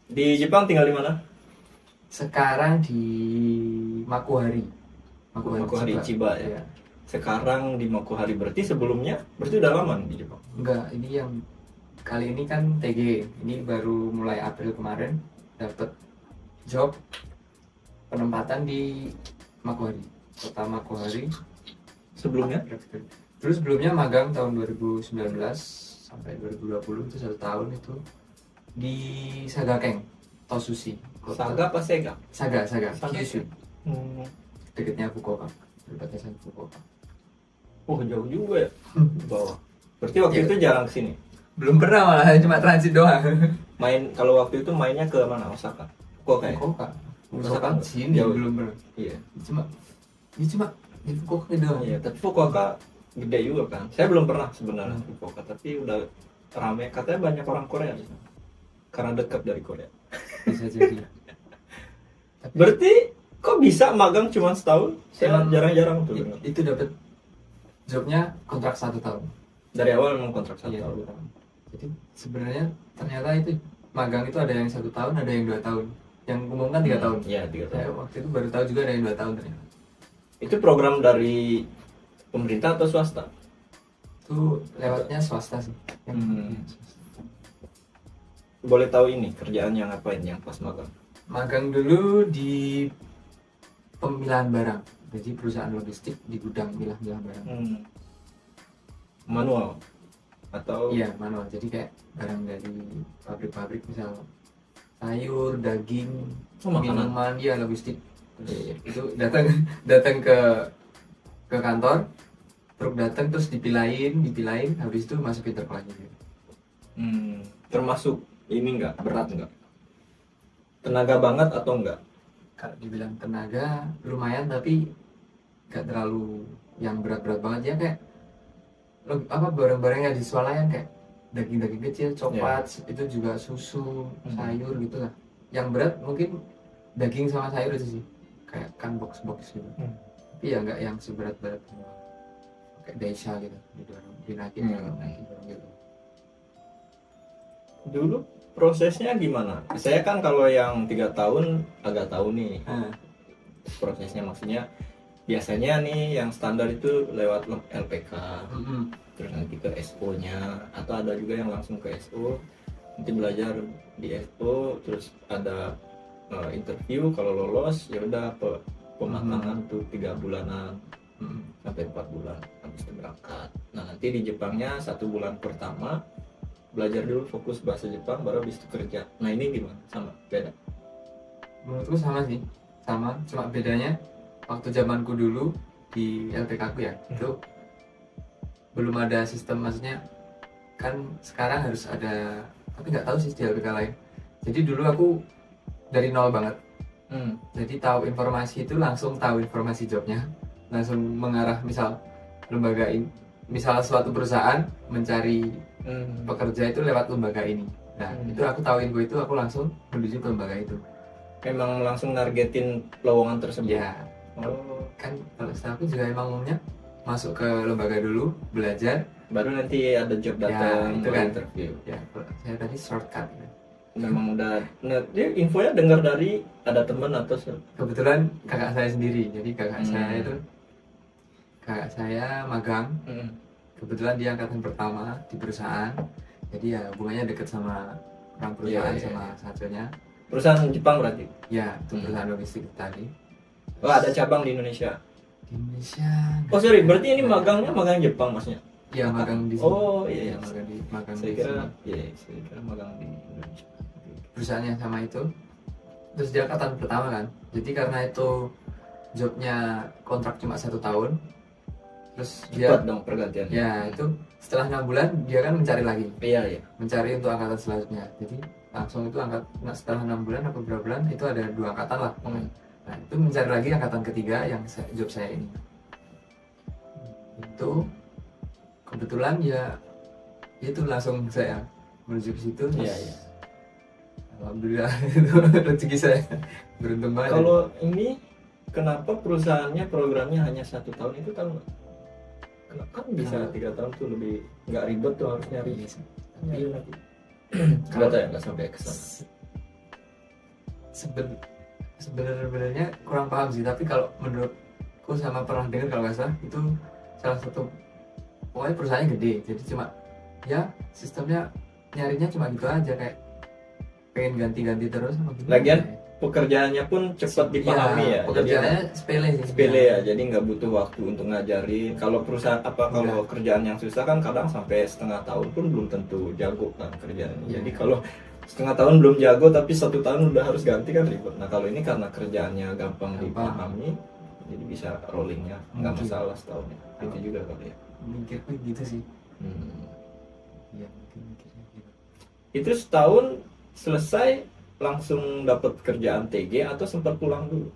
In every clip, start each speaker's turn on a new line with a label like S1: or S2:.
S1: Di Jepang tinggal di mana?
S2: Sekarang di Makuhari.
S1: Makuhari Chiba ya.
S2: Iya.
S1: Sekarang di Makuhari, berarti sebelumnya berarti udah lama nih di Jepang.
S2: Enggak, ini yang kali ini kan TG. Ini baru mulai April kemarin dapat job penempatan di Makuhari, kota Makuhari.
S1: Sebelumnya?
S2: Terus sebelumnya magang tahun 2019 sampai 2020 itu 1 tahun itu di Sagakeng, Tosushi.
S1: Saga apa Sega?
S2: Saga,
S1: Saga.
S2: Kyushu.
S1: Hmm.
S2: Dekatnya Fukuoka, perbatasan Fukuoka.
S1: Oh jauh juga ya di bawah. Berarti waktu itu jarang kesini.
S2: Belum pernah malah, cuma transit doang.
S1: Main kalau waktu itu mainnya ke mana? Osaka. Fukuoka ya?
S2: Fukuoka.
S1: Osaka
S2: Sini
S1: jauh.
S2: belum pernah.
S1: Iya.
S2: Cuma di Fukuoka doang.
S1: Iya, tapi Fukuoka gede juga kan. Saya belum pernah sebenarnya Fukuoka, tapi udah rame. Katanya banyak orang Korea di sana. Karena dekat dari Korea.
S2: Bisa jadi.
S1: Berarti kok bisa magang cuma setahun? Saya
S2: Emang
S1: jarang-jarang tuh dengar.
S2: Itu dapat jobnya kontrak 1 tahun.
S1: Dari awal memang kontrak 1
S2: Iya,
S1: tahun.
S2: 2 tahun. Jadi sebenarnya ternyata itu magang itu ada yang 1 tahun, ada yang 2 tahun. Yang umum kan 3 tahun.
S1: Iya, 3 tahun.
S2: Saya waktu itu baru tahu juga ada yang 2 tahun ternyata.
S1: Itu program dari pemerintah atau swasta?
S2: Itu lewatnya swasta sih.
S1: Boleh tahu ini kerjaan yang ngapain yang pas magang?
S2: Magang dulu di pemilahan barang. Jadi perusahaan logistik di gudang milah-milah barang.
S1: Manual atau?
S2: Iya, manual. Jadi kayak barang dari pabrik-pabrik, misal sayur, daging, minuman, ya logistik. Itu datang ke kantor, truk datang terus dipilahin, habis itu masukin truk lagi.
S1: Termasuk ini enggak berat enggak? Tenaga banget atau enggak?
S2: Kalau dibilang tenaga lumayan, tapi nggak terlalu yang berat-berat banget ya, kayak barang-barang yang di swalayan kayak daging-daging kecil, coklat, itu juga susu, sayur gitu lah. Yang berat mungkin daging sama sayur itu sih, kayak kan box-box gitu. Tapi ya nggak yang seberat-berat kayak Daisha gitu, dinaikin gitu.
S1: Dulu prosesnya gimana? Saya kan kalau yang 3 tahun agak tahu nih prosesnya, maksudnya biasanya nih yang standar itu lewat LPK, terus nanti ke SO nya, atau ada juga yang langsung ke SO, nanti belajar di SO, terus ada interview, kalau lolos ya udah pematangan tuh 3 bulanan sampai 4 bulan habis itu berangkat. Nah nanti di Jepangnya 1 bulan pertama belajar dulu fokus bahasa Jepang, baru habis itu kerja. Nah ini gimana? Sama? Beda?
S2: Menurutku sama sih, sama, cuma bedanya waktu zamanku dulu di LPK ku ya, itu belum ada sistem, maksudnya kan sekarang harus ada, tapi nggak tahu sih di LPK lain. Jadi dulu aku dari nol banget. Jadi tahu informasi itu langsung tahu informasi jobnya, langsung mengarah, misal lembaga ini, misal suatu perusahaan mencari pekerja itu lewat lembaga ini. Nah itu aku tahu info itu, aku langsung menuju ke lembaga itu.
S1: Memang langsung nargetin lowongan tersebut?
S2: Ya. Kan kalau aku juga emang umumnya masuk ke lembaga dulu, belajar,
S1: baru nanti ada job datang,
S2: itu kan
S1: interview.
S2: Ya, saya tadi shortcut.
S1: Memang udah, dia infonya dengar dari ada teman atau
S2: kebetulan kakak saya sendiri. Jadi kakak saya magang. Kebetulan dia angkatan pertama di perusahaan. Jadi ya hubungannya deket sama orang perusahaan, sama satunya.
S1: Perusahaan Jepang berarti?
S2: Ya, itu perusahaan logistik tadi.
S1: Oh ada cabang di Indonesia?
S2: Di Indonesia.
S1: Oh sorry, berarti ini magangnya magang Jepang maksudnya?
S2: Iya, magang di sini.
S1: Oh iya,
S2: magang
S1: saya
S2: di
S1: kira,
S2: sini.
S1: saya kira magang di Indonesia.
S2: Perusahaan yang sama itu. Terus dia angkatan pertama kan. Jadi karena itu jobnya kontrak cuma 1 tahun. Terus
S1: cepat dong pergantian.
S2: Ya itu setelah 6 bulan dia kan mencari lagi.
S1: Iya.
S2: Mencari untuk angkatan selanjutnya. Jadi langsung itu setelah 6 bulan atau berapa bulan itu ada 2 angkatan lah. Nah itu mencari lagi angkatan ketiga yang job saya ini. Itu kebetulan ya itu langsung saya menuju ke situ.
S1: Iya.
S2: Alhamdulillah itu rezeki saya, beruntung banget.
S1: Kalau ini kenapa perusahaannya programnya hanya 1 tahun itu, tahu nggak? Kan bisa 3 tahun tuh lebih nggak ribet tuh harus nyari.
S2: Iya,
S1: Nggak tahu ya, nggak sampai ke sana.
S2: sebenarnya kurang paham sih, tapi kalau menurutku sama pernah dengar kalau nggak salah itu salah satu, pokoknya perusahaannya gede, jadi cuma ya sistemnya nyarinya cuma gitu aja, kayak pengen ganti-ganti terus sama gimana.
S1: Lagian pekerjaannya pun cepat dipahami ya,
S2: pekerjaannya sepele sih,
S1: sepele ya, jadi nggak butuh waktu untuk ngajarin. Kalau perusahaan kalau kerjaan yang susah kan kadang sampai setengah tahun pun belum tentu jago kan kerjaannya. Jadi kalau setengah tahun belum jago tapi 1 tahun udah harus ganti kan ribet. Nah kalau ini karena kerjaannya gampang dipahami, jadi bisa rollingnya nggak masalah setahun. Itu juga kali ya.
S2: Mikirnya gitu sih. Iya mikirnya gitu.
S1: Itu setahun selesai langsung dapat kerjaan TG atau sempat pulang dulu?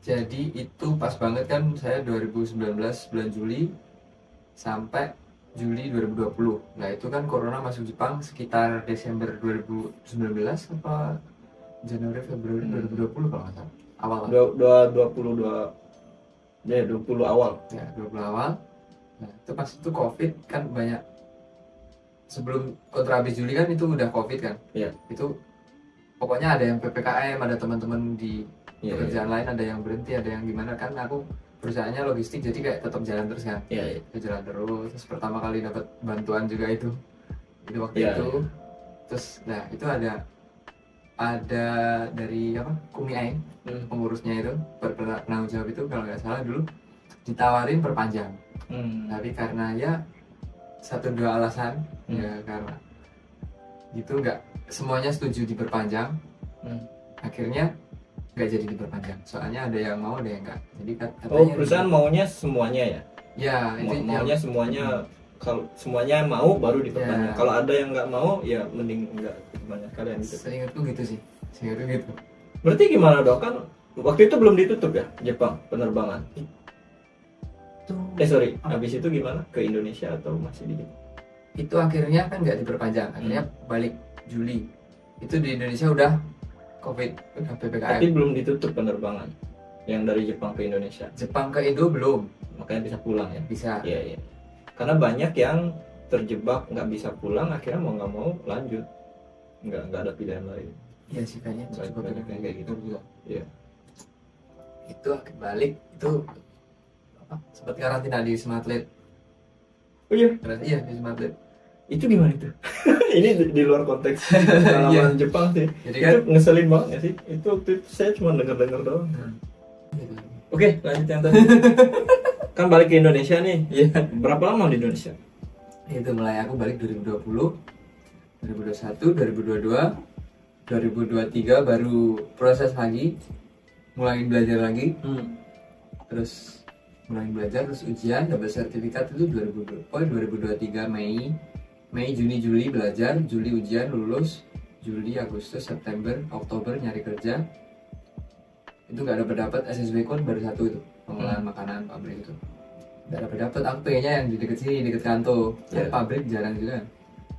S2: Jadi itu pas banget kan, saya 2019 bulan Juli sampai Juli 2020. Nah itu kan corona masuk Jepang sekitar Desember 2019 apa Januari Februari 2020 kalau nggak salah, awal
S1: 20 awal
S2: ya, 20 awal. Nah itu pas itu COVID kan banyak, sebelum kontra habis Juli kan itu udah COVID kan
S1: ya.
S2: Itu pokoknya ada yang PPKM, ada teman-teman di pekerjaan lain, ada yang berhenti, ada yang gimana kan. Aku perusahaannya logistik, jadi kayak tetap jalan terus kan. Jalan terus pertama kali dapat bantuan juga itu waktu itu. Terus nah itu ada dari apa Kumiai, pengurusnya itu, penanggung jawab itu kalau nggak salah dulu ditawarin perpanjang. Tapi karena ya 1-2 alasan, ya karena gitu nggak semuanya setuju diperpanjang, akhirnya nggak jadi diperpanjang. Soalnya ada yang mau, ada yang enggak. Jadi katanya
S1: perusahaan maunya semuanya ya? Ya
S2: itu
S1: maunya semuanya. Kalau semuanya mau baru diperpanjang. Kalau ada yang nggak mau ya mending nggak banyak kalian gitu.
S2: Seingatku gitu sih. Seingatku gitu.
S1: Berarti gimana dok? Kan waktu itu belum ditutup ya Jepang penerbangan? Habis itu gimana? Ke Indonesia atau masih di Jepang?
S2: Itu akhirnya kan nggak diperpanjang. Akhirnya balik Juli. Itu di Indonesia udah COVID, udah PPKM.
S1: Tapi belum ditutup penerbangan yang dari Jepang ke Indonesia.
S2: Jepang ke Indo belum.
S1: Makanya bisa pulang ya?
S2: Bisa.
S1: Iya. Karena banyak yang terjebak nggak bisa pulang, akhirnya mau nggak mau lanjut, nggak ada pilihan lain.
S2: Iya sih kayaknya
S1: cukup banyak yang kayak gitu juga. Iya.
S2: Itu akhir balik itu apa? Sempat karantina di Wisma Atlet.
S1: Oh iya?
S2: Iya di Wisma Atlet.
S1: Itu gimana itu? Ini di luar konteks pengalaman Jepang sih.
S2: Jadi kan
S1: itu ngeselin banget ya sih. Itu waktu itu saya cuma dengar doang. Oke, lanjut yang tadi. Kan balik ke Indonesia nih. Iya. Berapa lama di Indonesia?
S2: Itu mulai aku balik 2020, 2021, 2022, 2023 baru proses lagi, mulai belajar lagi. Terus mulai belajar, terus ujian, dapat sertifikat itu 2023 Mei, Juni, Juli belajar, Juli ujian, lulus, Juli, Agustus, September, Oktober nyari kerja. Itu nggak dapat SSB kon baru 1 itu, pengolahan makanan pabrik itu. Nggak dapat, aku pengennya yang di dekat sini, dekat kantor. Pabrik jarang juga.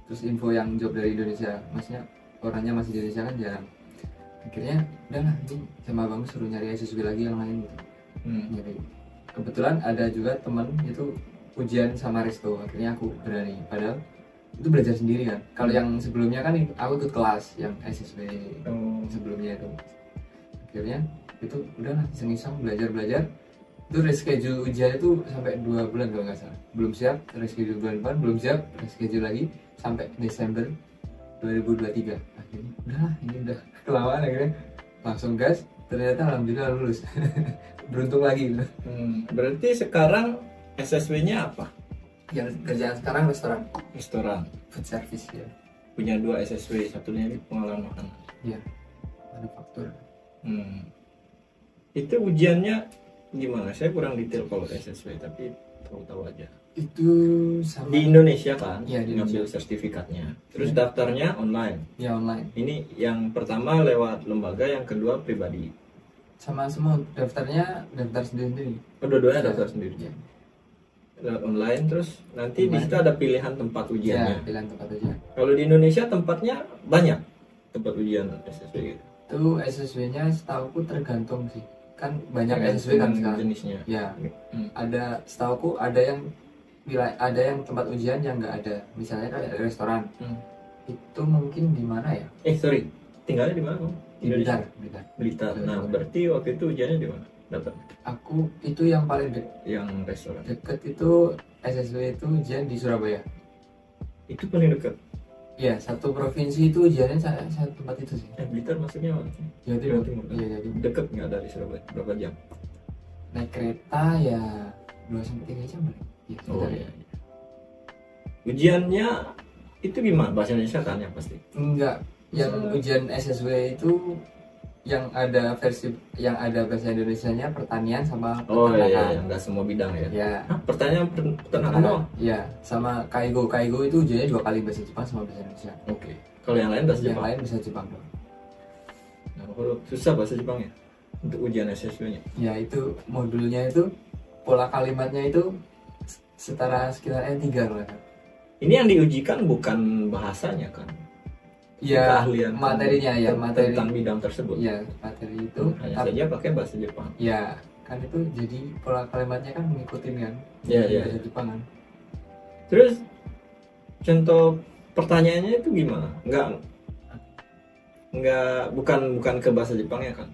S2: Terus info yang job dari Indonesia, maksudnya orangnya masih di Indonesia kan jarang. Akhirnya udahlah, ini sama abang suruh nyari SSB lagi yang lain gitu. Jadi kebetulan ada juga teman itu ujian sama Resto, akhirnya aku berani. Padahal itu belajar sendiri kan. Kalau yang sebelumnya kan aku ikut kelas yang SSB sebelumnya itu. Akhirnya itu udahlah iseng-iseng belajar. Itu reschedule ujian itu sampai 2 bulan kalau nggak salah. Belum siap, reschedule bulan depan, belum siap, reschedule lagi sampai Desember 2023. Akhirnya udahlah, ini udah kelamaan, akhirnya langsung gas. Ternyata alhamdulillah lulus. Beruntung lagi gitu.
S1: Berarti sekarang SSW-nya apa?
S2: Yang kerjaan sekarang
S1: Restoran.
S2: Food service ya.
S1: Punya 2 SSW, satunya di pengolahan makanan.
S2: Iya. Manufaktur.
S1: Itu ujiannya gimana? Saya kurang detail kalau SSW, tapi tahu aja.
S2: Itu sama
S1: di Indonesia kan?
S2: Iya, di
S1: ngambil
S2: Indonesia.
S1: Sertifikatnya. Terus daftarnya online.
S2: Ya online.
S1: Ini yang pertama lewat lembaga, yang kedua pribadi.
S2: Sama semua daftarnya daftar sendiri.
S1: Dua-duanya daftar sendiri.
S2: Ya.
S1: Lewat online, terus nanti di situ ada pilihan tempat ujiannya.
S2: Ya, pilihan tempat ujian.
S1: Kalau di Indonesia tempatnya banyak tempat ujian SSW gitu.
S2: Itu SSW-nya setauku tergantung sih. Kan banyak SSW kan sekarang.
S1: Jenisnya.
S2: Ya. Ada setauku ada yang tempat ujian yang nggak ada. Misalnya kayak restoran. Itu mungkin di mana ya?
S1: Sorry. tinggalnya di mana?
S2: Di Blitar.
S1: Blitar. Nah, berarti waktu itu ujiannya di mana? Dapat?
S2: Aku itu yang paling
S1: yang restoran.
S2: Deket itu SSW itu ujian di Surabaya.
S1: Itu paling dekat.
S2: Iya, satu provinsi itu ujiannya satu tempat itu sih.
S1: Blitar maksudnya mana?
S2: Jawa Timur.
S1: Iya, jadi deket nggak dari Surabaya? Berapa jam?
S2: Naik kereta ya 2-3 jam lah. Ya,
S1: iya. Ujiannya itu gimana? Bahasa Indonesia kan yang pasti?
S2: Enggak, yang ujian SSW itu yang ada bahasa Indonesianya pertanian sama
S1: peternakan. Oh iya, nggak semua bidang ya?
S2: Ya.
S1: Pertanian peternakan doang?
S2: Iya, sama kaigo itu ujiannya 2 kali bahasa Jepang sama bahasa Indonesia.
S1: Oke. Kalau yang lain bahasa Jepang?
S2: Yang lain bahasa Jepang doang.
S1: Nah, kalau susah bahasa Jepangnya untuk ujian SSW-nya?
S2: Ya itu modulnya itu pola kalimatnya itu sekitar N3 loh.
S1: Ini yang diujikan bukan bahasanya kan?
S2: Ya, materinya ya, materi
S1: tentang bidang tersebut.
S2: Ya, materi itu
S1: hanya saja pakai bahasa Jepang.
S2: Ya, kan itu jadi pola kalimatnya kan mengikuti kan.
S1: Iya.
S2: Bahasa Jepang kan.
S1: Terus contoh pertanyaannya itu gimana? Bukan ke bahasa Jepang ya kan?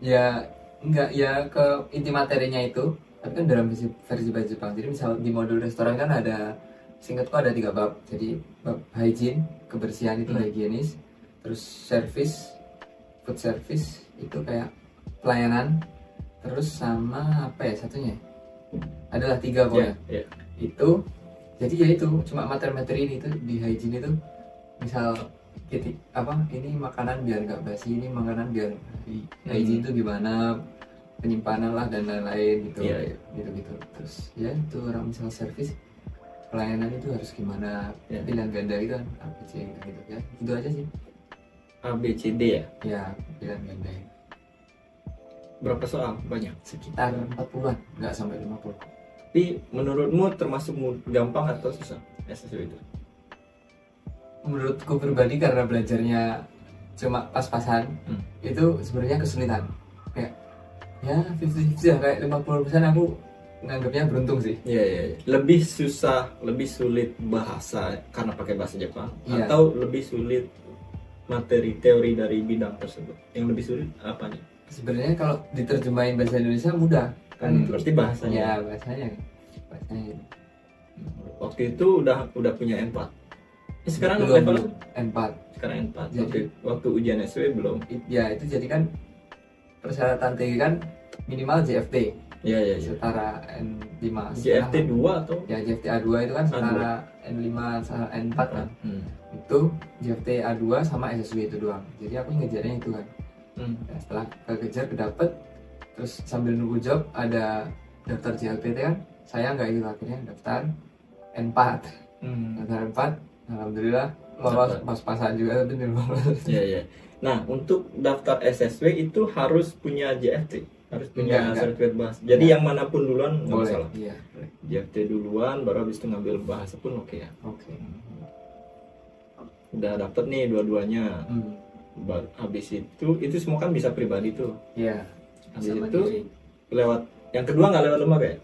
S2: Ya, enggak ya ke inti materinya itu, tapi kan dalam versi bahasa Jepang. Jadi misal di modul restoran kan ada, singkatku ada 3 bab. Jadi bab hygiene, kebersihan itu higienis, terus service, food service itu kayak pelayanan, terus sama apa ya satunya? Adalah 3 pokoknya.
S1: Yeah.
S2: Itu jadi ya itu cuma materi-materi ini tuh di hygiene itu misal ini makanan biar nggak basi, ini makanan biar hygiene itu gimana, penyimpanan lah dan lain-lain gitu. Gitu. Terus ya itu orang misal service pelayanan itu harus gimana, pilihan ganda itu kan ABC gitu ya, itu aja sih.
S1: ABCD ya?
S2: Ya, pilihan ganda.
S1: Berapa soal? Banyak?
S2: Sekitar 40-an, nggak sampai 50.
S1: Tapi menurutmu termasuk gampang atau susah SSW itu?
S2: Menurutku pribadi karena belajarnya cuma pas-pasan, itu sebenarnya kesulitan. Kayak ya 50-50 ya, kayak 50% aku nganggapnya beruntung sih.
S1: Iya. Lebih susah, lebih sulit bahasa karena pakai bahasa Jepang, atau lebih sulit materi teori dari bidang tersebut? Yang lebih sulit apanya?
S2: Sebenarnya kalau diterjemahin bahasa Indonesia mudah kan.
S1: Berarti bahasanya.
S2: Ya, bahasanya.
S1: Waktu itu udah punya N4. Sekarang
S2: belum N4.
S1: Sekarang N4. Jadi waktu ujian SW belum.
S2: Ya, itu jadi kan persyaratan TG kan minimal JFT.
S1: Iya.
S2: Setara N5.
S1: JFT 2 atau?
S2: Ya, JFT A2 itu kan setara N5 sama N4 kan. Itu JFT A2 sama SSW itu doang. Jadi aku ngejarnya itu kan. Ya, setelah kekejar kedapet, terus sambil nunggu job ada daftar JLPT kan. Saya nggak ikut, akhirnya daftar N4. Daftar N4, alhamdulillah lolos pas-pasan juga, tapi lolos.
S1: Iya. Nah, untuk daftar SSW itu harus punya JFT, harus punya sertifikat bahasa. Jadi yang manapun duluan nggak masalah.
S2: Iya.
S1: JFT duluan, baru habis itu ngambil bahasa pun oke ya.
S2: Oke.
S1: Udah dapet nih dua-duanya. Habis itu semua kan bisa pribadi tuh.
S2: Iya.
S1: Habis itu lewat yang kedua nggak lewat lembaga ya?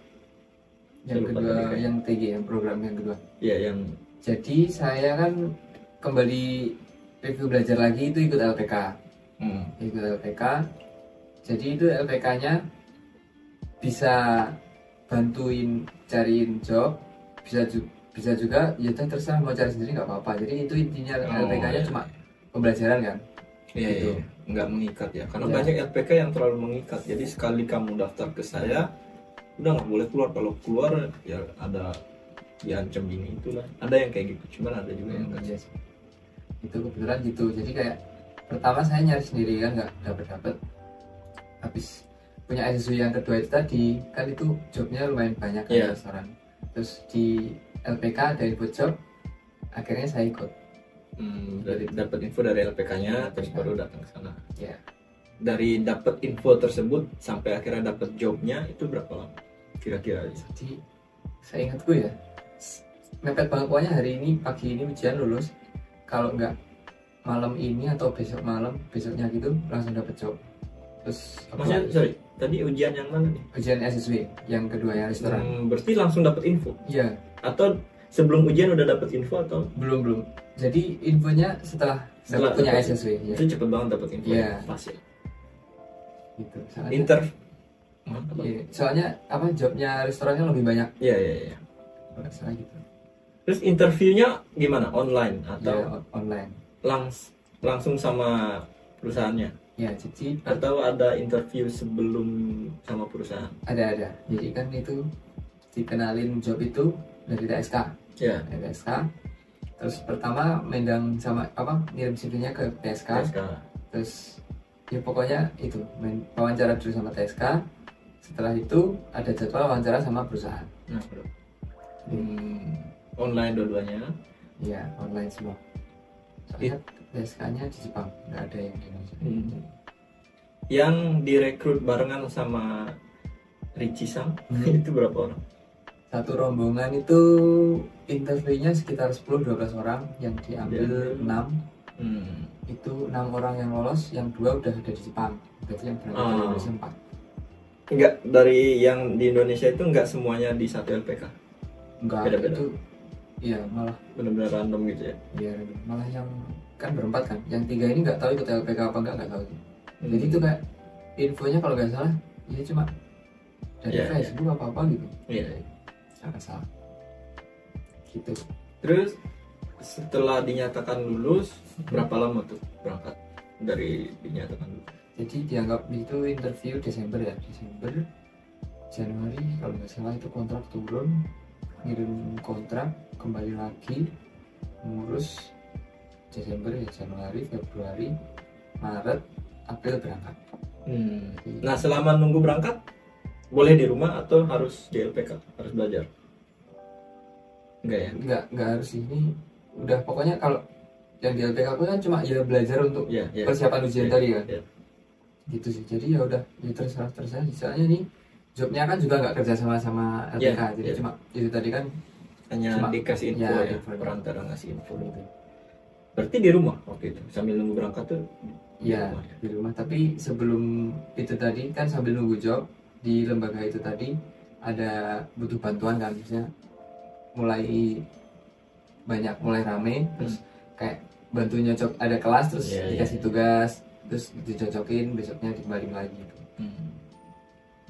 S2: Yang kedua yang TG, yang program yang kedua.
S1: Iya, yang.
S2: Jadi saya kan kembali review belajar lagi itu ikut LPK. Ikut LPK. Jadi itu LPK-nya bisa bantuin cariin job, bisa juga ya terserah mau cari sendiri nggak apa-apa. Jadi itu intinya LPK-nya cuma pembelajaran kan.
S1: Iya. Nggak mengikat ya, karena banyak LPK yang terlalu mengikat. Jadi sekali kamu daftar ke saya, udah nggak boleh keluar. Kalau keluar ya ada diancam ini itulah. Ada yang kayak gitu, cuman ada juga yang nggak.
S2: Itu kebetulan gitu. Jadi kayak pertama saya nyari sendiri kan nggak dapet. Habis punya SSW yang kedua itu tadi kan itu jobnya lumayan banyak kan di restoran. Terus di LPK ada info job, akhirnya saya ikut.
S1: Dapat info dari LPK-nya, terus baru datang ke sana.
S2: Ya.
S1: Dari dapat info tersebut sampai akhirnya dapat jobnya itu berapa lama? Kira-kira?
S2: Jadi saya ingatku ya, mepet banget pokoknya. Hari ini pagi ini ujian lulus, kalau nggak malam ini atau besok malam, besoknya gitu langsung dapat job. Terus
S1: maksudnya sorry, tadi ujian yang mana nih?
S2: Ujian SSW yang kedua yang restoran.
S1: Berarti langsung dapat info?
S2: Iya.
S1: Atau sebelum ujian udah dapat info atau
S2: belum. Jadi infonya setelah punya SSW ya.
S1: Itu cepet banget dapat info.
S2: Iya.
S1: Pas ya.
S2: Gitu. Iya. Soalnya apa jobnya restorannya lebih banyak.
S1: Iya.
S2: Salah gitu.
S1: Terus interviewnya gimana? Online atau
S2: ya, online?
S1: Langsung sama perusahaannya?
S2: Ya, jadi
S1: atau ada interview sebelum sama perusahaan?
S2: Ada. Jadi kan itu dikenalin job itu dari TSK.
S1: Ya.
S2: Dari TSK. Terus pertama mendang sama ngirim CV-nya ke TSK. Terus ya pokoknya itu wawancara dulu sama TSK. Setelah itu ada jadwal wawancara sama perusahaan.
S1: Nah, online dua-duanya?
S2: Iya, online semua. Soalnya TSK-nya di Jepang, nggak ada yang di Indonesia.
S1: Yang direkrut barengan sama Richie-san itu berapa orang?
S2: Satu rombongan itu interviewnya sekitar 10-12 orang, yang diambil 6. Itu 6 orang yang lolos, yang 2 udah ada di Jepang. Berarti yang berangkat dari Indonesia 4.
S1: Enggak, dari yang di Indonesia itu enggak semuanya di satu LPK?
S2: Enggak, beda-beda. Itu iya, malah
S1: benar-benar random gitu ya?
S2: Iya, malah yang kan berempat kan, yang 3 ini nggak tahu ikut LPK apa nggak tahu. Jadi itu kayak infonya kalau nggak salah, ini cuma dari Facebook apa gitu.
S1: Iya.
S2: Salah. Gitu.
S1: Terus setelah dinyatakan lulus, berapa lama tuh berangkat dari dinyatakan lulus?
S2: Jadi dianggap itu interview Desember, Januari kalau nggak salah itu kontrak turun, ngirim kontrak, kembali lagi, ngurus Desember ya, Januari, Februari, Maret, April berangkat.
S1: Nah selama nunggu berangkat, boleh di rumah atau harus di LPK, harus belajar? Enggak ya?
S2: Enggak harus ini. Udah pokoknya kalau yang di LPK aku kan cuma ya belajar untuk persiapan ujian tadi kan. Gitu sih. Jadi ya udah, ya terserah. Soalnya ini jobnya kan juga nggak kerja sama LPK, jadi cuma itu tadi kan
S1: hanya dikasih info perantara ngasih info gitu. Berarti di rumah waktu itu sambil nunggu berangkat tuh?
S2: Iya, di rumah. Tapi sebelum itu tadi kan sambil nunggu job di lembaga itu tadi ada butuh bantuan kan, misalnya mulai rame, terus kayak bantu nyocok, ada kelas terus dikasih tugas, terus dicocokin, besoknya dikembali lagi gitu.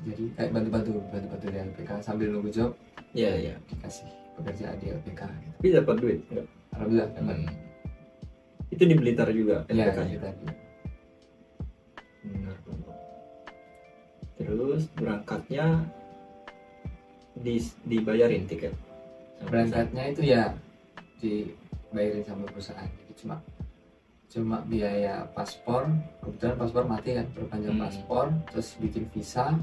S2: Jadi kayak bantu di LPK sambil nunggu job.
S1: Iya.
S2: Dikasih pekerjaan di LPK gitu.
S1: Tapi dapat duit enggak?
S2: Alhamdulillah dapat.
S1: Itu di Blitar juga
S2: LPK-nya? Iya,
S1: benar. Terus berangkatnya dibayarin tiket?
S2: Berangkatnya itu ya dibayarin sama perusahaan. Jadi cuma biaya paspor, kebetulan paspor mati kan, perpanjang paspor, terus bikin visa,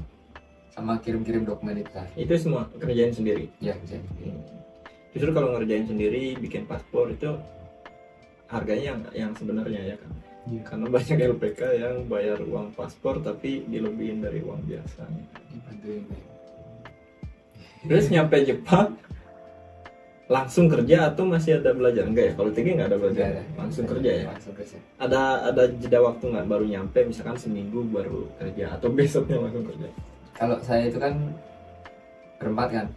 S2: sama kirim dokumen itu tadi.
S1: Itu semua kerjain sendiri?
S2: Ya, kerjain sendiri.
S1: Justru kalau ngerjain sendiri, bikin paspor itu harganya yang sebenarnya ya kan? Ya. Karena banyak LPK yang bayar uang paspor tapi dilebihin dari uang biasanya.
S2: Dibantuin ya.
S1: Terus nyampe Jepang langsung kerja atau masih ada belajar? Enggak ya, kalau tinggi nggak ada belajar, langsung kerja ya?
S2: Langsung kerja.
S1: Ada jeda waktu nggak, baru nyampe misalkan seminggu baru kerja atau besoknya langsung kerja?
S2: Kalau saya itu kan berempat kan,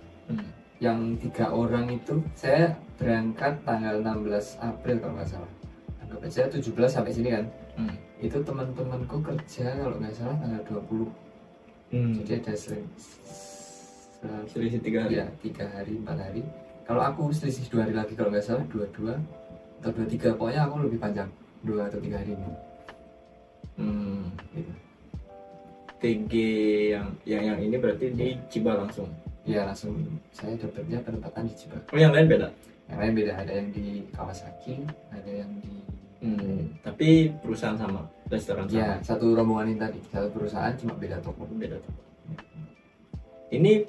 S2: yang 3 orang itu saya berangkat tanggal 16 April kalau nggak salah, anggap aja 17 sampai sini kan. Itu teman-temanku kerja kalau nggak salah tanggal 20. Jadi ada
S1: selisih 3 hari?
S2: Ya, 3 hari, 4 hari. Kalau aku selisih 2 hari lagi kalau nggak salah, 22 atau 23, pokoknya aku lebih panjang, 2 atau 3 hari ini. Gitu.
S1: TG yang ini berarti di Chiba langsung?
S2: Ya langsung, saya dapatnya penempatan di Chiba.
S1: Oh yang lain beda?
S2: Yang lain beda, ada yang di Kawasaki, ada yang di
S1: tapi perusahaan sama, restoran sama?
S2: Ya, satu rombongan ini tadi, satu perusahaan cuma beda toko.
S1: Ini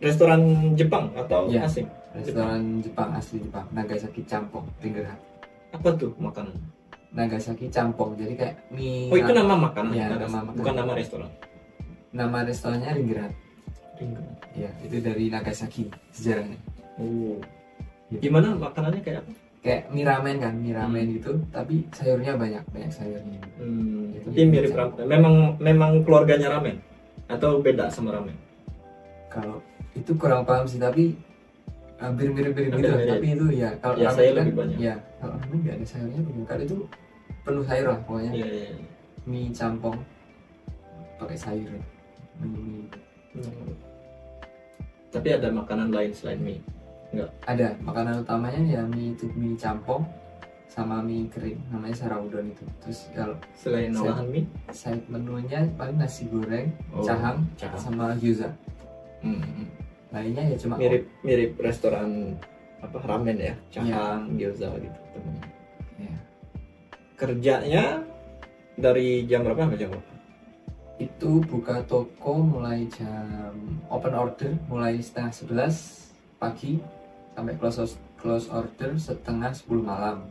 S1: restoran Jepang atau asing?
S2: Restoran Jepang, asli Jepang, Nagasaki Champong, Ringgerhat.
S1: Apa tuh makanan?
S2: Nagasaki Champong, jadi kayak mie.
S1: Oh itu nama makanan?
S2: Ya, nama makanan.
S1: Bukan nama restoran?
S2: Nama restorannya Ringgerhat. Ya, itu dari Nagasaki sejarahnya.
S1: Oh, gimana makanannya kayak apa?
S2: Kayak mie ramen kan, mie ramen gitu, tapi sayurnya banyak sayurnya.
S1: Jadi mirip ramen. Memang keluarganya ramen atau beda sama ramen?
S2: Kalau itu kurang paham sih, tapi hampir mirip-mirip
S1: Hampir
S2: gitu,
S1: mirip.
S2: tapi itu ya kalau
S1: Ya,
S2: ramen
S1: saya
S2: kan,
S1: lebih banyak.
S2: ya kalau ramen nggak ada sayurnya, kalau itu penuh sayur lah pokoknya.
S1: Iya, iya, iya.
S2: Mie campong pakai sayur, mie.
S1: Tapi ada makanan lain selain mie? Enggak.
S2: Ada makanan utamanya ya mie itu, mie campong sama mie kering namanya sarawudon itu. Terus kalau
S1: Selain olahan mie?
S2: side menunya paling nasi goreng,
S1: Oh,
S2: cahang,
S1: cahang.
S2: sama gyoza.
S1: Hmm.
S2: Lainnya ya cuma
S1: Mirip restoran apa ramen ya, cahang, gyoza gitu temennya.
S2: ya.
S1: Kerjanya dari jam berapa sampai jam berapa?
S2: Itu buka toko mulai jam open order mulai setengah 11 pagi sampai close order setengah 10 malam.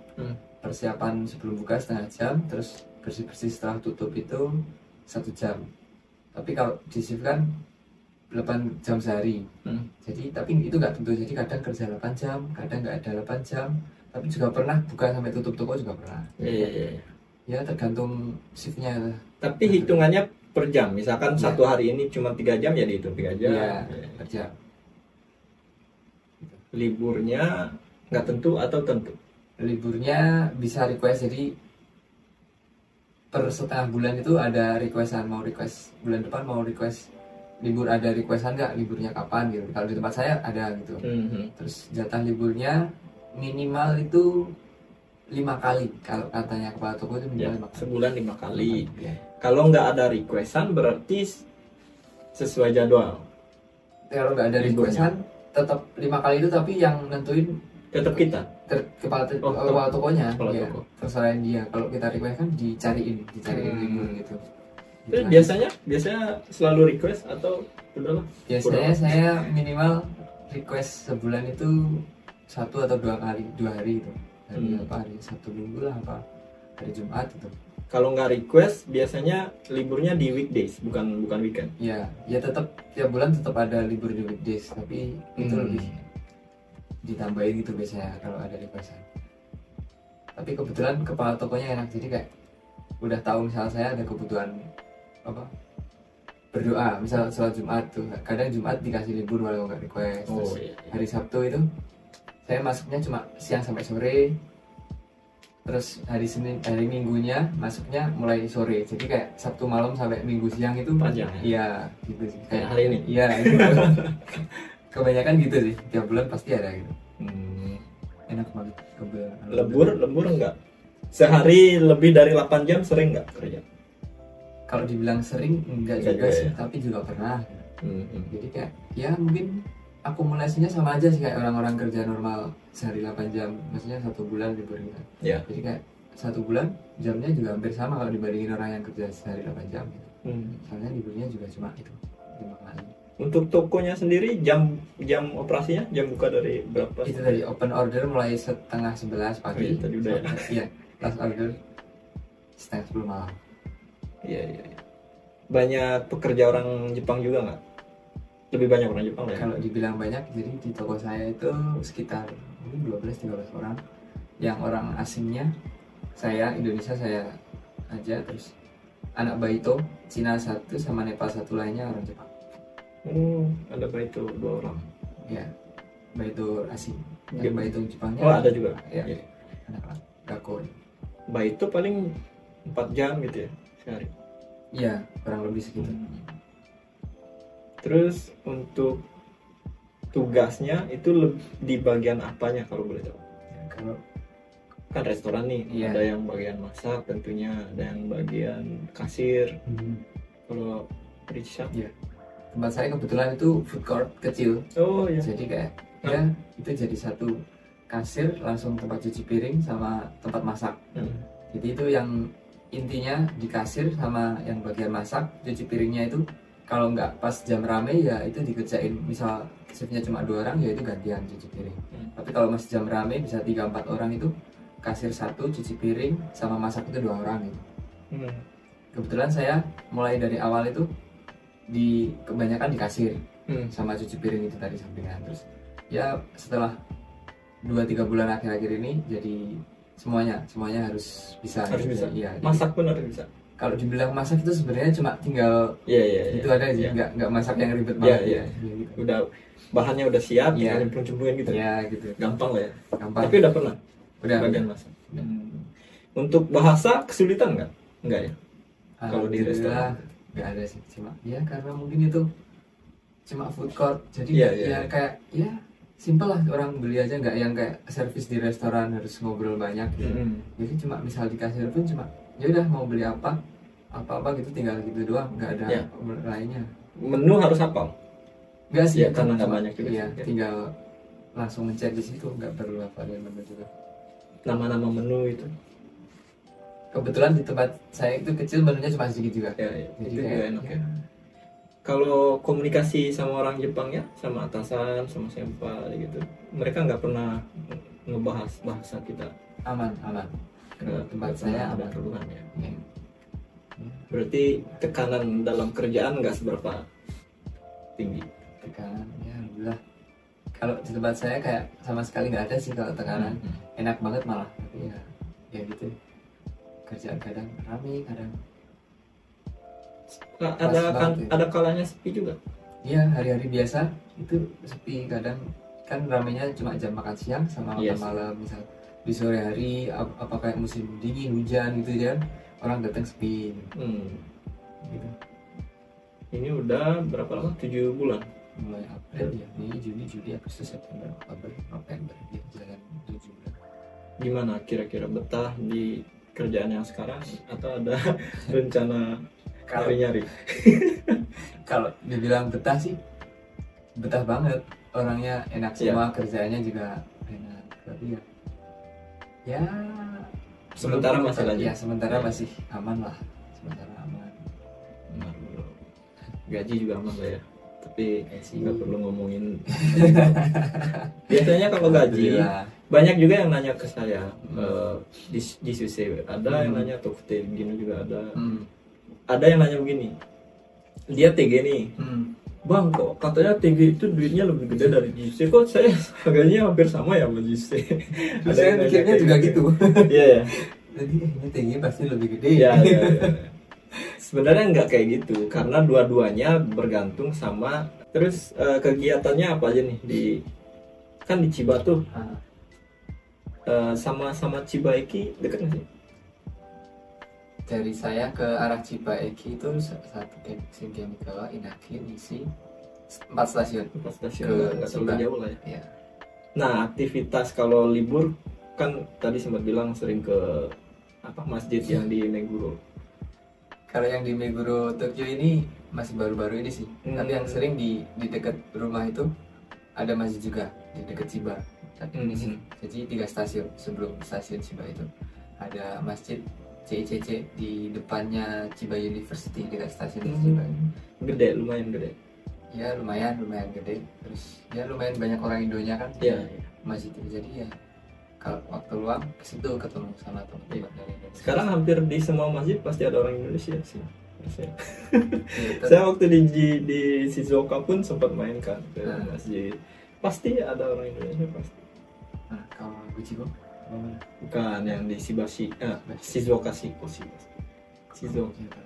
S2: Persiapan sebelum buka setengah jam, terus bersih-bersih setelah tutup itu 1 jam. Tapi kalau di shift kan 8 jam sehari. Jadi tapi itu nggak tentu, jadi kadang kerja 8 jam, kadang nggak ada 8 jam, tapi juga pernah buka sampai tutup toko juga pernah.
S1: Iya.
S2: Ya tergantung shiftnya.
S1: Tapi hitungannya per jam, misalkan
S2: Iya.
S1: satu hari ini cuma 3 jam ya dihitung 3 jam.
S2: Iya, per jam.
S1: Liburnya nggak tentu atau tentu?
S2: Liburnya bisa request, jadi per setengah bulan itu ada requestan, mau request bulan depan mau request libur, ada requestan nggak liburnya kapan gitu. Kalau di tempat saya ada gitu. Terus jatah liburnya minimal itu 5 kali, kalau katanya kepala toko itu
S1: Ya,
S2: minimal 5 kali.
S1: sebulan 5 kali.
S2: Ya.
S1: Kalau nggak ada requestan berarti sesuai jadwal.
S2: Kalau nggak ada
S1: Liburnya.
S2: requestan tetap 5 kali itu, tapi yang nentuin
S1: Tetap kita.
S2: kepala
S1: kepala
S2: tokonya.
S1: kepala
S2: Ya,
S1: toko.
S2: terserah dia. Kalau kita request kan dicariin libur gitu.
S1: Terus
S2: Gitu.
S1: biasanya selalu request atau udahlah?
S2: Biasanya saya minimal request sebulan itu 1 atau 2 kali, 2 hari itu. Hari apa, hari Sabtu Minggu lah, apa hari Jumat itu.
S1: Kalau nggak request biasanya liburnya di weekdays, bukan weekend.
S2: Ya tetap tiap bulan tetap ada libur di weekdays, tapi itu lebih ditambahin gitu biasanya kalau ada requestan. Tapi kebetulan kepala tokonya enak, jadi kayak udah tahu misal saya ada kebutuhan apa berdoa, misal sholat Jumat tuh kadang Jumat dikasih libur walau nggak request. Terus
S1: Iya.
S2: hari Sabtu itu saya masuknya cuma siang sampai sore, terus hari Minggunya masuknya mulai sore, jadi kayak Sabtu malam sampai Minggu siang itu
S1: Panjang ya?
S2: Iya gitu sih,
S1: Kayak hari ini.
S2: iya gitu. Kebanyakan gitu sih, tiap bulan pasti ada gitu. Enak banget.
S1: Lembur enggak? Sehari lebih dari 8 jam sering nggak kerja?
S2: Kalau dibilang sering enggak
S1: Enggak
S2: juga
S1: juga
S2: sih,
S1: ya?
S2: tapi juga pernah.
S1: Hmm.
S2: Jadi kayak ya mungkin akumulasinya sama aja sih kayak orang-orang kerja normal sehari 8 jam, maksudnya 1 bulan libur gitu.
S1: Ya.
S2: Jadi kayak 1 bulan jamnya juga hampir sama kalau dibandingin orang yang kerja sehari 8 jam gitu. Soalnya liburnya juga cuma itu 5 kali.
S1: Untuk tokonya sendiri jam operasinya jam buka dari berapa?
S2: Itu dari open order mulai setengah 11 pagi.
S1: Oh, iya, tadi udah ya.
S2: Iya, last order setengah 10 malam.
S1: Iya. Banyak pekerja orang Jepang juga nggak? Lebih banyak orang Jepang lah ya?
S2: Kalau dibilang banyak, jadi di toko saya itu sekitar mungkin 12-13 orang. Yang orang asingnya saya, Indonesia saya aja, terus anak Baito, Cina 1 sama Nepal 1 lainnya orang Jepang.
S1: Ada Baito 2 orang.
S2: Ya, Baito asing.
S1: Iya.
S2: Yang Baito Jepangnya.
S1: Oh, ada juga.
S2: Ya,
S1: Iya.
S2: anak Gakko.
S1: Baito paling 4 jam gitu ya sehari.
S2: Iya, kurang lebih segitu.
S1: Terus untuk tugasnya itu di bagian apanya kalau boleh tahu?
S2: Ya, kalau
S1: Kan restoran nih,
S2: Iya.
S1: ada yang bagian masak tentunya, ada yang bagian kasir. Kalau Risha,
S2: tempat saya kebetulan itu food court kecil.
S1: oh ya,
S2: Jadi kayak ya itu jadi satu kasir, langsung tempat cuci piring sama tempat masak. Jadi itu yang intinya di kasir sama yang bagian masak, cuci piringnya itu kalau nggak pas jam rame ya itu dikerjain, misal shiftnya cuma 2 orang ya itu gantian cuci piring. Tapi kalau masih jam rame bisa 3-4 orang itu kasir 1, cuci piring sama masak itu 2 orang gitu. Kebetulan saya mulai dari awal itu kebanyakan di kasir sama cuci piring itu tadi sampingan. Terus ya setelah 2-3 bulan akhir-akhir ini jadi semuanya harus bisa.
S1: Harus bisa.
S2: Iya.
S1: Masak pun harus bisa.
S2: kalau dibilang masak itu sebenarnya cuma tinggal itu ada sih, nggak masak yang ribet banget ya.
S1: Gitu. Udah bahannya udah siap, tinggal nyemplung-cemplungin gitu.
S2: Gitu.
S1: Gampang lah ya.
S2: Gampang.
S1: Tapi udah pernah?
S2: Udah.
S1: Bagian masak. Untuk bahasa kesulitan nggak? Nggak ya? Kalau di restoran?
S2: Nggak ada sih, cuma ya karena mungkin itu cuma food court, jadi kayak simpel lah, orang beli aja, nggak yang kayak servis di restoran harus ngobrol banyak gitu. Jadi cuma misal di kasir pun cuma ya udah mau beli apa gitu, tinggal gitu doang, nggak ada lainnya.
S1: Menu harus hafal?
S2: Nggak sih,
S1: karena nggak banyak juga.
S2: Tinggal langsung mencet di situ, nggak perlu hafalin menu juga.
S1: Nama-nama menu itu
S2: kebetulan di tempat saya itu kecil, menunya cuma sedikit juga.
S1: Jadi itu juga enak ya. Kalau komunikasi sama orang Jepang ya, sama atasan, sama senpai gitu, mereka nggak pernah ngebahas bahasa kita?
S2: Aman. Tempat saya
S1: ada keluhan ya. Berarti tekanan dalam kerjaan nggak seberapa tinggi?
S2: Tekanan, ya alhamdulillah. Kalau di tempat saya kayak sama sekali nggak ada sih kalau tekanan. Enak banget malah. Tapi ya gitu. Kerjaan kadang rame, kadang
S1: ada kalanya sepi juga.
S2: Iya, hari-hari biasa itu sepi, kadang kan ramenya cuma jam makan siang sama makan malam. Misal di sore hari apa kayak musim dingin, hujan gitu kan, orang datang sepi gitu. Ini
S1: udah berapa lama? 7 bulan?
S2: Mulai April ya, Mei, Juni, Juli, Agustus, September, Oktober, November, ya jalan 7 bulan.
S1: Gimana kira-kira betah di kerjaan yang sekarang atau ada rencana nyari-nyari?
S2: Kalau dibilang betah sih betah banget, orangnya enak semua, kerjaannya juga enak, tapi ya
S1: sementara masalahnya
S2: sementara masih aman lah,
S1: gaji juga aman lah ya, tapi nggak perlu ngomongin. Biasanya kalau gaji banyak juga yang nanya ke saya, di Suse ada yang nanya, Tokute gini juga ada. Ada yang nanya begini, dia TG nih, bang kok katanya TG itu duitnya lebih gede dari JC, kok saya harganya hampir sama ya sama JC.
S2: Ada yang mikirnya juga gitu.
S1: Iya.
S2: Jadi ini TG pasti lebih gede.
S1: Iya. Sebenarnya nggak kayak gitu, karena dua-duanya bergantung sama terus kegiatannya apa aja nih kan di Chiba tuh. Sama Chiba-eki dekat nggak sih?
S2: Dari saya ke arah Chiba-eki itu satu Shingenikawa, Inaki, Nishi, 4 stasiun.
S1: 4 stasiun, nggak terlalu jauh lah ya.
S2: Ya.
S1: Nah, aktivitas kalau libur kan tadi sempat bilang sering ke masjid yang di Meguro.
S2: Kalau yang di Meguro Tokyo ini masih baru-baru ini sih. Tapi yang sering di dekat rumah itu ada masjid juga di dekat Chiba. Jadi 3 stasiun sebelum stasiun Chiba itu ada masjid CICC di depannya Chiba University, dekat stasiun Chiba.
S1: Gede, lumayan gede.
S2: Ya lumayan gede. Terus ya lumayan banyak orang Indonya kan.
S1: Iya.
S2: Masjid itu, jadi ya kalau waktu luang ke situ ketemu sama teman-teman dari Indonesia.
S1: Sekarang hampir di semua masjid pasti ada orang Indonesia sih. Saya waktu di Shizuoka pun sempat main kan ke masjid. Pasti ada orang Indonesia pasti.
S2: Nah, kalau Guciko
S1: bukan yang di Shizuoka Shiko. Shizuoka.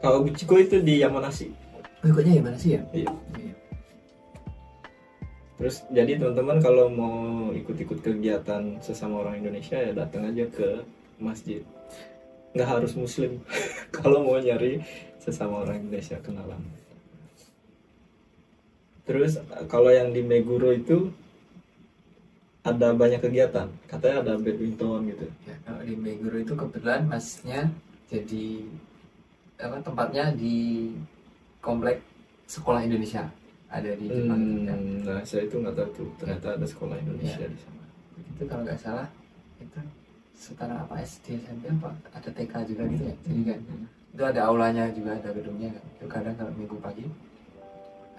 S1: Kalau Guciko itu di Yamanashi.
S2: Ikutnya Yamanashi ya?
S1: Iya. Terus jadi teman-teman kalau mau ikut-ikut kegiatan sesama orang Indonesia ya datang aja ke masjid. Nggak harus muslim kalau mau nyari sesama orang Indonesia kenalan. Terus kalau yang di Meguro itu ada banyak kegiatan, katanya ada badminton gitu.
S2: Ya, kalau di Meguro itu kebetulan masnya jadi tempatnya di komplek sekolah Indonesia, ada di Jepang.
S1: Nah saya itu nggak tahu tuh, ternyata ada sekolah Indonesia di sana.
S2: Itu kalau nggak salah itu setara SD SMP ada TK juga gitu ya. Jadi kan itu ada aulanya juga, ada gedungnya kan. Itu kadang kalau minggu pagi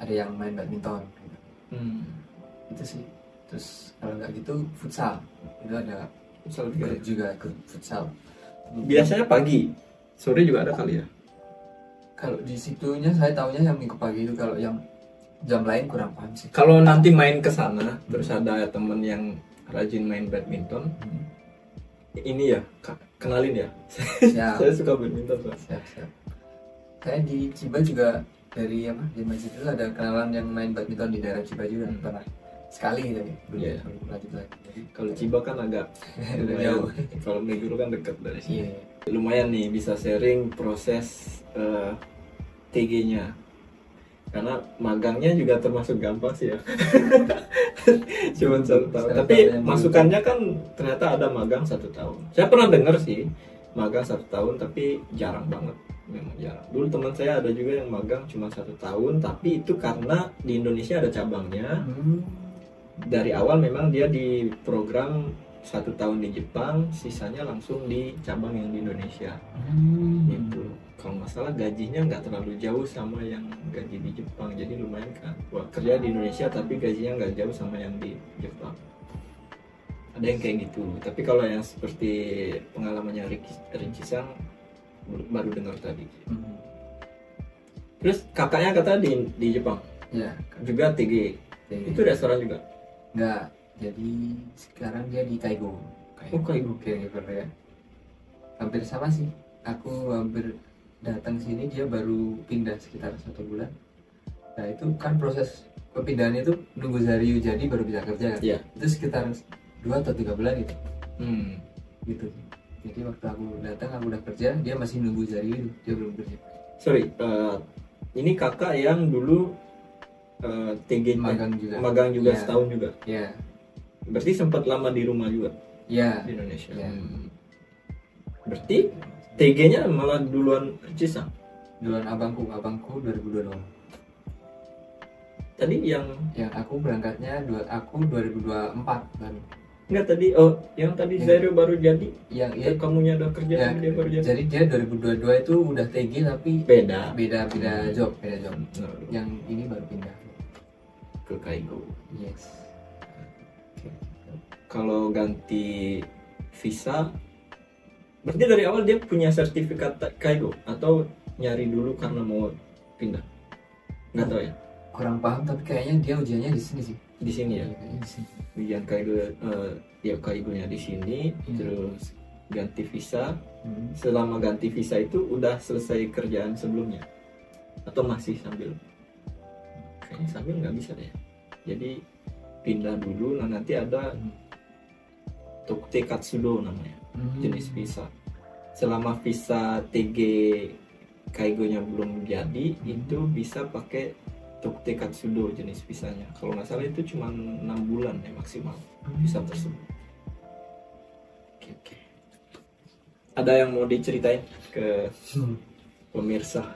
S2: ada yang main badminton gitu. Itu sih. Terus kalau nggak gitu futsal, itu ada futsal juga futsal.
S1: Biasanya pagi, sore juga ada kali ya.
S2: Kalau di situnya saya tahunya yang minggu pagi itu, kalau yang jam lain kurang paham sih.
S1: Kalau nanti main ke sana terus ada temen yang rajin main badminton, ini ya kenalin ya.
S2: Siap.
S1: Saya suka badminton Pak.
S2: Siap. Saya di Ciba juga dari apa di masjid itu ada kenalan yang main badminton di daerah Ciba juga pernah sekali gitu ya. Belum lanjut lagi. Jadi
S1: Kalau Ciba kan agak lumayan
S2: jauh.
S1: Kalau Meguro kan dekat dari sini.
S2: Iya.
S1: Lumayan nih bisa sharing proses TG-nya. Karena magangnya juga termasuk gampang sih ya. Cuma 1 tahun. Tapi masukannya kan ternyata ada magang 1 tahun. Saya pernah dengar sih magang 1 tahun, tapi jarang banget. Memang jarang. Dulu teman saya ada juga yang magang cuma 1 tahun, tapi itu karena di Indonesia ada cabangnya. Dari awal memang dia di program 1 tahun di Jepang, sisanya langsung di cabang yang di Indonesia. Gitu. Kalau nggak salah gajinya nggak terlalu jauh sama yang gaji di Jepang, jadi lumayan kan. Wah, kerja di Indonesia tapi gajinya nggak jauh sama yang di Jepang. Ada yang kayak gitu. Tapi kalau yang seperti pengalamannya Ricky Sang baru dengar tadi. Terus kakaknya kata di Jepang.
S2: Ya.
S1: Juga TG. Itu restoran juga.
S2: Enggak. Jadi sekarang dia di Kaigo.
S1: Kaigo
S2: caregiver ya. Hampir sama sih. Aku hampir datang sini, dia baru pindah sekitar 1 bulan. Nah itu kan proses perpindahan itu nunggu Zaryu jadi baru bisa kerja kan.
S1: Iya.
S2: Itu sekitar 2 atau 3 bulan gitu. Gitu. Jadi waktu aku datang aku udah kerja, dia masih nunggu Zaryu, dia belum kerja.
S1: Sorry, ini kakak yang dulu TG magang juga
S2: Ya.
S1: setahun juga.
S2: Ya.
S1: Berarti sempat lama di rumah juga
S2: Ya.
S1: di Indonesia.
S2: Ya.
S1: Berarti TG-nya malah duluan Cisang.
S2: Duluan abangku 2022.
S1: Tadi yang
S2: aku berangkatnya 2024 baru.
S1: enggak tadi yang tadi Zairo baru jadi.
S2: Yang
S1: kamunya udah kerja
S2: ya,
S1: dia baru jadi.
S2: Jadi dia 2022 itu udah TG tapi
S1: beda
S2: job. Yang ini baru pindah
S1: ke Kaigo.
S2: Yes.
S1: Kalau ganti visa berarti dari awal dia punya sertifikat Kaigo atau nyari dulu karena mau pindah? Nggak tahu ya.
S2: Kurang paham tapi kayaknya dia ujiannya di sini sih.
S1: Di sini ya.
S2: Kayaknya di sini.
S1: Ujian Kaigo ya Kaigonya di sini, terus ganti visa. Selama ganti visa itu udah selesai kerjaan sebelumnya atau masih sambil? Kayaknya sambil nggak bisa deh. Jadi pindah dulu, nah nanti ada Tokte Katsudo namanya. Jenis visa. Selama visa TG Kaigonya belum jadi, itu bisa pakai Tokte Katsudo jenis visanya. Kalau nggak salah itu cuma 6 bulan ya maksimal visa tersebut. Oke. Ada yang mau diceritain ke pemirsa?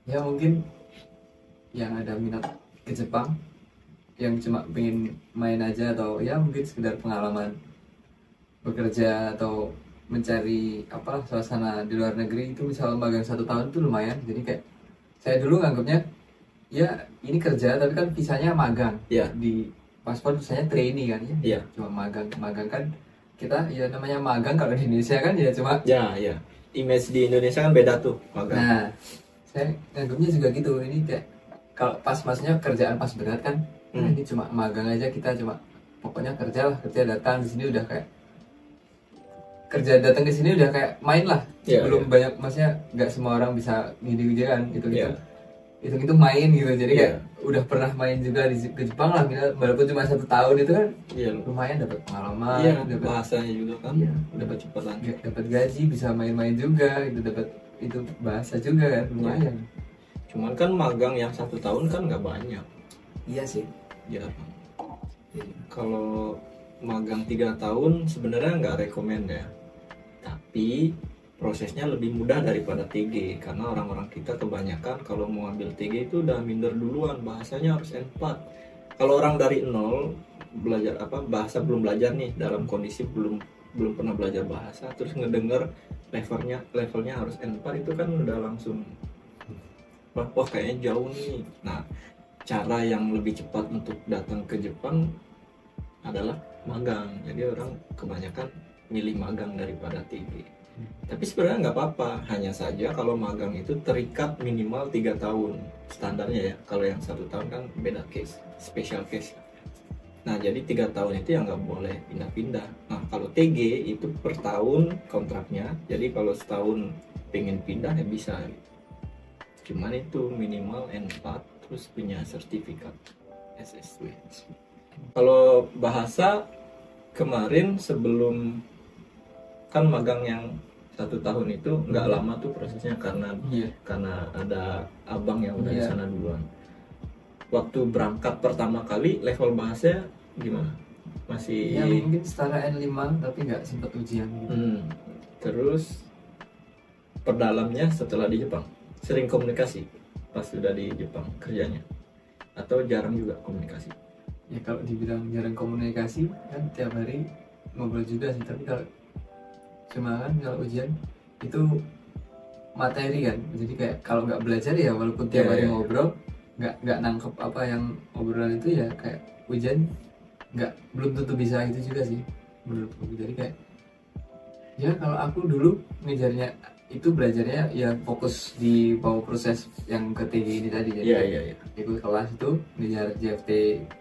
S2: Ya mungkin yang ada minat ke Jepang, yang cuma pengen main aja atau ya mungkin sekedar pengalaman bekerja atau mencari suasana di luar negeri, itu misal magang 1 tahun itu lumayan. Jadi kayak saya dulu nganggapnya ya ini kerja tapi kan visanya magang. Di paspor visanya trainee kan ya. Cuma magang kan kita ya namanya magang kalau di Indonesia kan ya cuma
S1: image di Indonesia kan beda tuh magang.
S2: Nah saya nganggapnya juga gitu. Ini kayak kalau pas maksudnya kerjaan pas berat kan ini cuma magang aja, kita cuma pokoknya kerja datang di sini udah kayak kerja datang ke sini udah kayak main lah. Belum banyak, maksudnya nggak semua orang bisa gini kan itu main gitu. Jadi kayak udah pernah main juga ke Jepang lah, walaupun cuma 1 tahun itu kan lumayan dapat pengalaman, dapat
S1: bahasanya juga kan, dapat cepat lanjut,
S2: dapat gaji, bisa main-main juga, itu dapat itu bahasa juga kan lumayan.
S1: Cuman kan magang yang 1 tahun kan nggak banyak.
S2: Iya sih.
S1: Kalau magang 3 tahun sebenarnya nggak rekomend ya. Tapi prosesnya lebih mudah daripada TG, karena orang-orang kita kebanyakan kalau mau ambil TG itu udah minder duluan, bahasanya harus N4. Kalau orang dari nol belajar bahasa, belum belajar nih, dalam kondisi belum pernah belajar bahasa, terus ngedenger levelnya harus N4, itu kan udah langsung wah kayaknya jauh nih. Nah, cara yang lebih cepat untuk datang ke Jepang adalah magang. Jadi orang kebanyakan milih magang daripada TG. Tapi sebenarnya nggak apa-apa, hanya saja kalau magang itu terikat minimal 3 tahun standarnya ya. Kalau yang 1 tahun kan beda case, special case. Nah jadi 3 tahun itu ya nggak boleh pindah-pindah. Nah kalau TG itu per tahun kontraknya, jadi kalau setahun pengen pindah ya bisa. Cuman itu minimal N4 terus punya sertifikat SSW. Kalau bahasa kemarin sebelum kan magang yang 1 tahun itu nggak lama tuh prosesnya karena ada abang yang udah di sana duluan. Waktu berangkat pertama kali level bahasa gimana? Masih
S2: ya mungkin setara N5 tapi nggak sempat ujian gitu.
S1: Terus perdalamnya setelah di Jepang sering komunikasi pas sudah di Jepang kerjanya atau jarang juga komunikasi?
S2: Ya kalau dibilang jarang komunikasi kan tiap hari ngobrol juga sih, tapi kalau cuma kan kalau ujian itu materi kan, jadi kayak kalau nggak belajar ya walaupun tiap hari ngobrol nggak nangkep apa yang obrolan itu ya kayak ujian belum tentu bisa gitu juga sih menurutku. Jadi kayak ya kalau aku dulu ngejarnya itu belajarnya ya fokus di bawah proses yang ke TG ini tadi, jadi ikut kelas itu ngejar JFT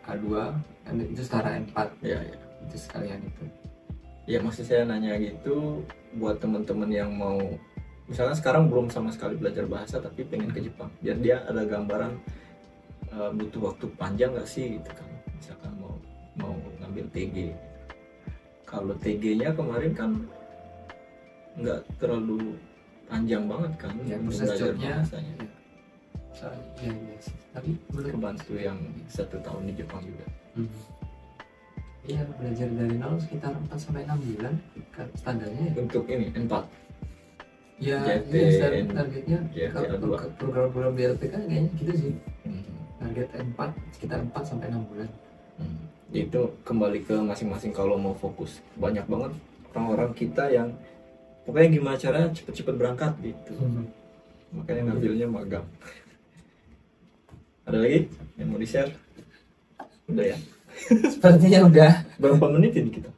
S2: K2 kan itu setara N4 itu sekalian itu.
S1: Ya maksud saya nanya gitu buat teman-teman yang mau misalnya sekarang belum sama sekali belajar bahasa tapi pengen ke Jepang, biar dia ada gambaran butuh waktu panjang nggak sih gitu kan, misalkan mau ngambil TG. Kalau TG-nya kemarin kan nggak terlalu panjang banget kan
S2: ya, proses jobnya ya, tapi
S1: kebantu yang 1 tahun di Jepang juga.
S2: Iya, belajar dari nol sekitar 4-6 bulan kan standarnya ya.
S1: Untuk ini N4
S2: ya, targetnya program-program di LPK kayaknya gitu sih. Target N4 sekitar 4-6 bulan.
S1: Itu kembali ke masing-masing kalau mau fokus. Banyak banget orang-orang kita yang pokoknya gimana cara cepet-cepet berangkat gitu. Makanya ngambilnya magang. Ada lagi yang mau di-share? Udah ya?
S2: Sepertinya udah.
S1: Berapa menit ini kita?